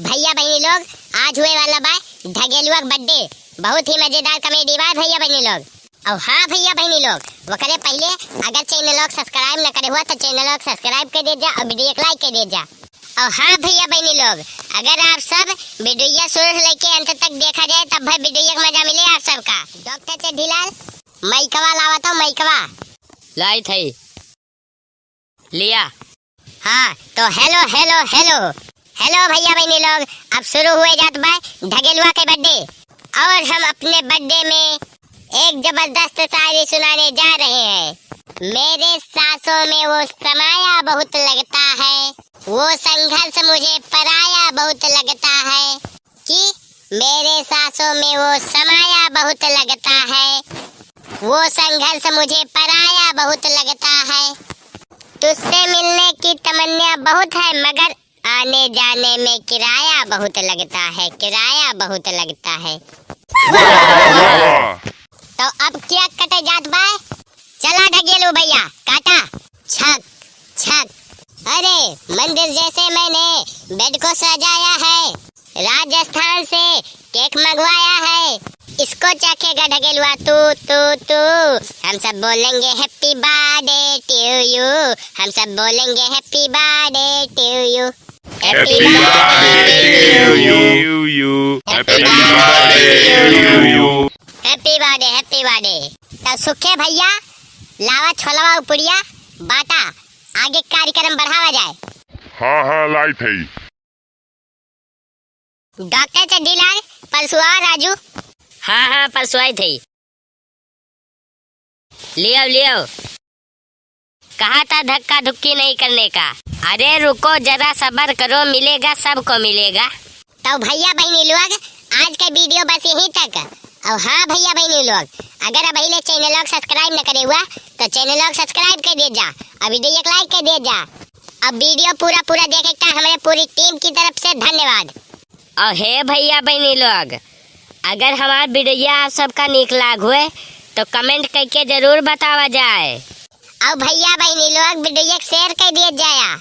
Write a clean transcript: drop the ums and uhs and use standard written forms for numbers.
भैया बहनी लोग, आज हुए वाला बा ढगेलुआ बर्थडे। बहुत ही मजेदार कॉमेडी बा भैया बहनी लोग। और हाँ भैया बहनी लोग, वो करे पहले अगर चैनल को सब्सक्राइब न करे हुआ तो चैनल को सब्सक्राइब कर दे जा और वीडियो को लाइक कर दे जा। और हाँ भैया बहनी लोग, अगर आप सब वीडियो शुरू से लेके अंत तक देखा जाए तब भाई वीडियो का मजा मिले आप सबका। डॉक्टर चड्ढीलाल मैकवा लावा तो मैकवा लाई थई लिया। हाँ तो हेलो हेलो हेलो हेलो भैया बहनी लोग, अब शुरू हुए जात बा ढगेलुआ के बर्थडे। और हम अपने बर्थडे में एक जबरदस्त शायरी सुनाने जा रहे हैं। मेरे सांसों में वो समाया बहुत लगता है, वो संघर्ष मुझे पराया बहुत लगता है। कि मेरे सांसों में वो समाया बहुत लगता है, वो संघर्ष मुझे पराया बहुत लगता है। तुझसे मिलने की तमन्ना बहुत है मगर आने जाने में किराया बहुत लगता है, किराया बहुत लगता है। तो अब क्या कटे जात बा? चला ढगेलू भैया काटा। छक छक। अरे मंदिर जैसे मैंने बेड को सजाया है, राजस्थान से केक मंगवाया है, इसको चखेगा ढगेलुआ तू तू तू। हम सब बोलेंगे हैप्पी बर्थडे टू यू, हम सब बोलेंगे happy birthday to you, Happy birthday to you. Happy birthday to you. Happy birthday happy birthday. तो सुखे भैया लावा छोलवा उपड़िया बाटा, आगे कार्यक्रम बढ़ावा जाए। हाँ लाई थई। डॉक्टर चड्ढीलाल परसुआ राजू। हाँ परसुआई थी। लियो कहा था धक्का धुक्की नहीं करने का। अरे रुको जरा सब्र करो, मिलेगा सबको मिलेगा। तो भैया बहनी लोग आज का वीडियो बस यहीं तक। और हाँ भैया बहनी लोग, अगर अब पहले चैनल को सब्सक्राइब न करे हुआ तो चैनल को सब्सक्राइब कर दे जा और वीडियो को लाइक कर दे जा। अब वीडियो पूरा देखे का हमारे पूरी टीम की तरफ से धन्यवाद। और हे भैया बहनी लोग, अगर हमारा वीडियो आप सबका नीक लाग हुए तो कमेंट करके जरूर बतावा जाए। और भैया बहनी लोग वीडियो शेयर कर दिया जाए।